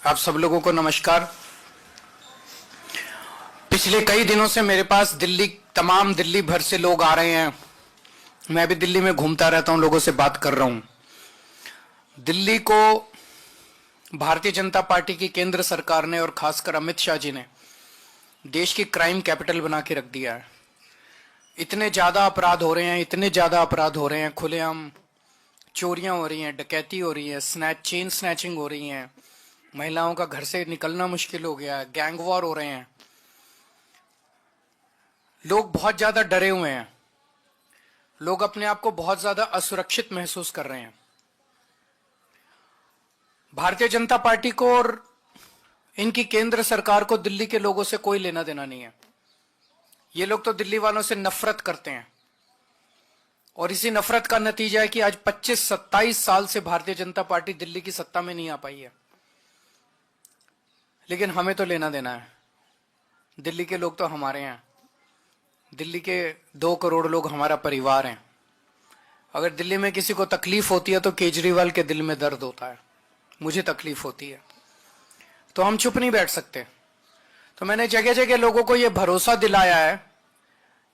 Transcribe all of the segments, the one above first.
आप सब लोगों को नमस्कार। पिछले कई दिनों से मेरे पास तमाम दिल्ली भर से लोग आ रहे हैं। मैं भी दिल्ली में घूमता रहता हूं, लोगों से बात कर रहा हूं। दिल्ली को भारतीय जनता पार्टी की केंद्र सरकार ने और खासकर अमित शाह जी ने देश की क्राइम कैपिटल बना के रख दिया है। इतने ज्यादा अपराध हो रहे हैं, खुलेआम चोरियां हो रही हैं, डकैती हो रही है, चेन स्नैचिंग हो रही है, महिलाओं का घर से निकलना मुश्किल हो गया है, गैंग वॉर हो रहे हैं। लोग बहुत ज्यादा डरे हुए हैं, लोग अपने आप को बहुत ज्यादा असुरक्षित महसूस कर रहे हैं। भारतीय जनता पार्टी को और इनकी केंद्र सरकार को दिल्ली के लोगों से कोई लेना देना नहीं है। ये लोग तो दिल्ली वालों से नफरत करते हैं और इसी नफरत का नतीजा है कि आज 25-27 साल से भारतीय जनता पार्टी दिल्ली की सत्ता में नहीं आ पाई है। लेकिन हमें तो लेना देना है। दिल्ली के लोग तो हमारे हैं, दिल्ली के 2 करोड़ लोग हमारा परिवार हैं। अगर दिल्ली में किसी को तकलीफ होती है तो केजरीवाल के दिल में दर्द होता है, मुझे तकलीफ होती है, तो हम चुप नहीं बैठ सकते। तो मैंने जगह जगह लोगों को यह भरोसा दिलाया है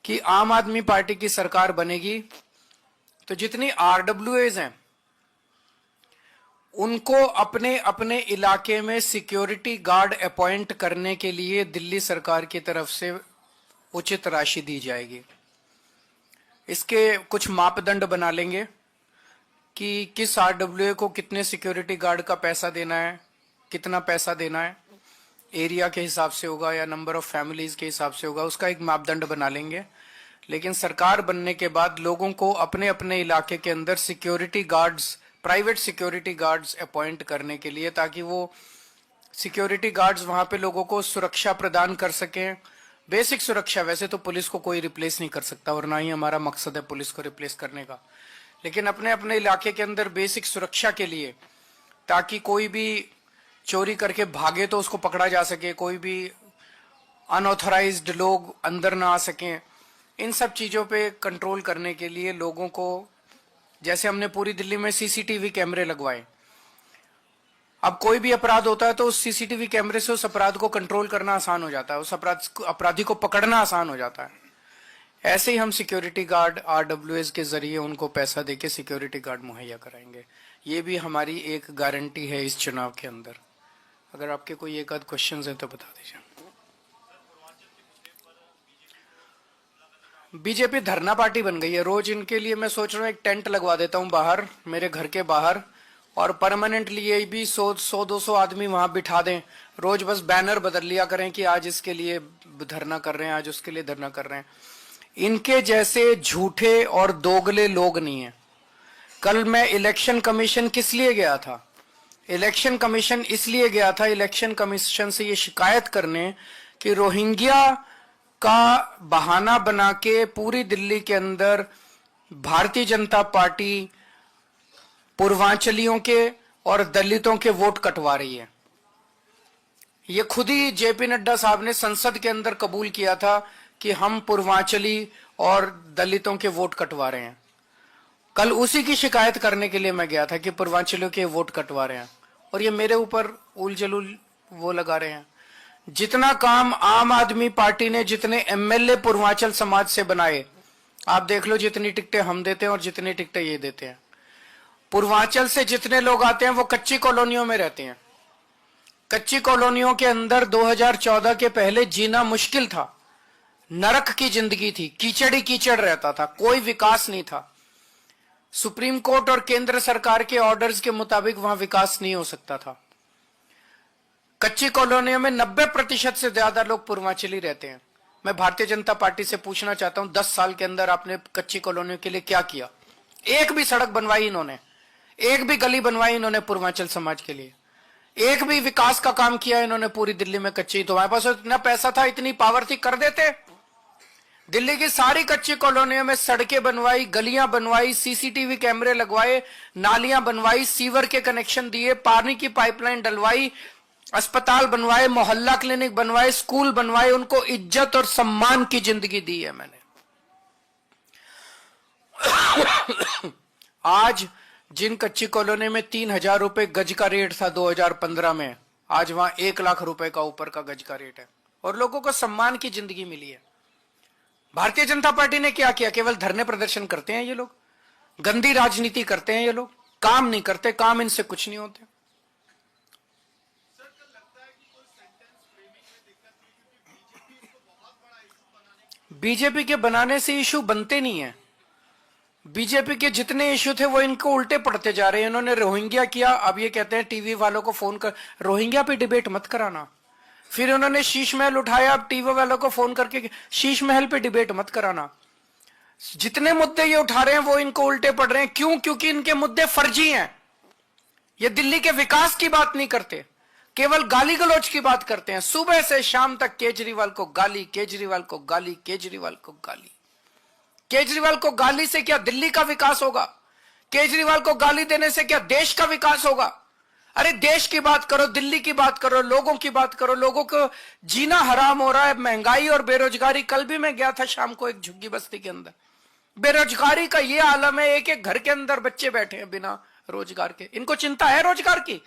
कि आम आदमी पार्टी की सरकार बनेगी तो जितनी आरडब्ल्यूएज हैं उनको अपने अपने इलाके में सिक्योरिटी गार्ड अपॉइंट करने के लिए दिल्ली सरकार की तरफ से उचित राशि दी जाएगी। इसके कुछ मापदंड बना लेंगे कि किस आरडब्ल्यूए को कितने सिक्योरिटी गार्ड का पैसा देना है, कितना पैसा देना है, एरिया के हिसाब से होगा या नंबर ऑफ फैमिलीज के हिसाब से होगा, उसका एक मापदंड बना लेंगे। लेकिन सरकार बनने के बाद लोगों को अपने अपने इलाके के अंदर security guards, private security guards appoint करने के लिए, ताकि वो सिक्योरिटी गार्ड्स वहां पे लोगों को सुरक्षा प्रदान कर सकें। बेसिक सुरक्षा, वैसे तो पुलिस को कोई रिप्लेस नहीं कर सकता और ना ही हमारा मकसद है पुलिस को रिप्लेस करने का, लेकिन अपने अपने इलाके के अंदर बेसिक सुरक्षा के लिए, ताकि कोई भी चोरी करके भागे तो उसको पकड़ा जा सके, कोई भी अनऑथराइज्ड लोग अंदर ना आ सकें। इन सब चीजों पे कंट्रोल करने के लिए लोगों को, जैसे हमने पूरी दिल्ली में सीसीटीवी कैमरे लगवाए, अब कोई भी अपराध होता है तो उस सीसीटीवी कैमरे से उस अपराध को कंट्रोल करना आसान हो जाता है, उस अपराधी को पकड़ना आसान हो जाता है। ऐसे ही हम सिक्योरिटी गार्ड आरडब्ल्यूएस के जरिए उनको पैसा देके सिक्योरिटी गार्ड मुहैया कराएंगे। ये भी हमारी एक गारंटी है इस चुनाव के अंदर। अगर आपके कोई एक आध क्वेश्चन है तो बता दीजिए। बीजेपी धरना पार्टी बन गई है। रोज इनके लिए मैं सोच रहा हूँ एक टेंट लगवा देता हूँ बाहर, मेरे घर के बाहर, और परमानेंटली ये भी 100-200 आदमी वहां बिठा दें। रोज बस बैनर बदल लिया करें कि आज इसके लिए धरना कर रहे हैं, आज उसके लिए धरना कर रहे हैं। इनके जैसे झूठे और दोगले लोग नहीं है। कल मैं इलेक्शन कमीशन किस लिए गया था? इलेक्शन कमीशन इसलिए गया था, इलेक्शन कमीशन से ये शिकायत करने कि रोहिंग्या का बहाना बना के पूरी दिल्ली के अंदर भारतीय जनता पार्टी पूर्वांचलियों के और दलितों के वोट कटवा रही है। ये खुद ही जेपी नड्डा साहब ने संसद के अंदर कबूल किया था कि हम पूर्वांचली और दलितों के वोट कटवा रहे हैं। कल उसी की शिकायत करने के लिए मैं गया था कि पूर्वांचलियों के वोट कटवा रहे हैं, और ये मेरे ऊपर उल जलूल वो लगा रहे हैं। जितना काम आम आदमी पार्टी ने जितने एमएलए पूर्वांचल समाज से बनाए, आप देख लो जितनी टिकटें हम देते हैं और जितनी टिकटें ये देते हैं। पूर्वांचल से जितने लोग आते हैं वो कच्ची कॉलोनियों में रहते हैं। कच्ची कॉलोनियों के अंदर 2014 के पहले जीना मुश्किल था, नरक की जिंदगी थी, कीचड़ ही कीचड़ रहता था, कोई विकास नहीं था। सुप्रीम कोर्ट और केंद्र सरकार के ऑर्डर्स के मुताबिक वहां विकास नहीं हो सकता था। कच्ची कॉलोनियों में 90% से ज्यादा लोग पूर्वांचली रहते हैं। मैं भारतीय जनता पार्टी से पूछना चाहता हूं, 10 साल के अंदर आपने कच्ची कॉलोनियों के लिए क्या किया? एक भी सड़क बनवाई इन्होंने, एक भी गली बनवाई इन्होंने पूर्वांचल समाज के लिए, एक भी विकास का काम किया इन्होंने पूरी दिल्ली में? कच्ची, तो हमारे पास इतना पैसा था, इतनी पावर थी, कर देते। दिल्ली की सारी कच्ची कॉलोनियों में सड़कें बनवाई, गलियां बनवाई, सीसीटीवी कैमरे लगवाए, नालियां बनवाई, सीवर के कनेक्शन दिए, पानी की पाइपलाइन डलवाई, अस्पताल बनवाए, मोहल्ला क्लिनिक बनवाए, स्कूल बनवाए, उनको इज्जत और सम्मान की जिंदगी दी है मैंने। आज जिन कच्ची कॉलोनी में 3,000 रुपए गज का रेट था 2015 में, आज वहां 1 लाख रुपए का ऊपर का गज का रेट है और लोगों को सम्मान की जिंदगी मिली है। भारतीय जनता पार्टी ने क्या किया? केवल धरने प्रदर्शन करते हैं ये लोग, गंदी राजनीति करते हैं ये लोग, काम नहीं करते, काम इनसे कुछ नहीं होते। बीजेपी के बनाने से इशू बनते नहीं है। बीजेपी के जितने इशू थे वो इनको उल्टे पड़ते जा रहे हैं। इन्होंने रोहिंग्या किया, अब ये कहते हैं टीवी वालों को फोन कर रोहिंग्या पे डिबेट मत कराना। फिर उन्होंने शीश महल उठाया, अब टीवी वालों को फोन करके शीश महल पे डिबेट मत कराना। जितने मुद्दे ये उठा रहे हैं वो इनको उल्टे पड़ रहे हैं। क्यों? क्योंकि इनके मुद्दे फर्जी हैं। ये दिल्ली के विकास की बात नहीं करते, केवल गाली गलौज की बात करते हैं। सुबह से शाम तक केजरीवाल को गाली, केजरीवाल को गाली, केजरीवाल को गाली। केजरीवाल को गाली से क्या दिल्ली का विकास होगा? केजरीवाल को गाली देने से क्या देश का विकास होगा? अरे देश की बात करो, दिल्ली की बात करो, लोगों की बात करो। लोगों को जीना हराम हो रहा है, महंगाई और बेरोजगारी। कल भी मैं गया था शाम को एक झुग्गी बस्ती के अंदर, बेरोजगारी का ये आलम है। एक एक घर के अंदर बच्चे बैठे हैं बिना रोजगार के। इनको चिंता है रोजगार की?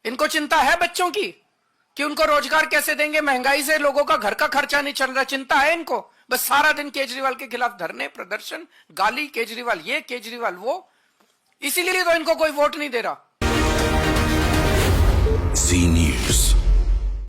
इनको चिंता है बच्चों की कि उनको रोजगार कैसे देंगे? महंगाई से लोगों का घर का खर्चा नहीं चल रहा, चिंता है इनको? बस सारा दिन केजरीवाल के खिलाफ धरने, प्रदर्शन, गाली, केजरीवाल ये, केजरीवाल वो। इसीलिए तो इनको कोई वोट नहीं दे रहा।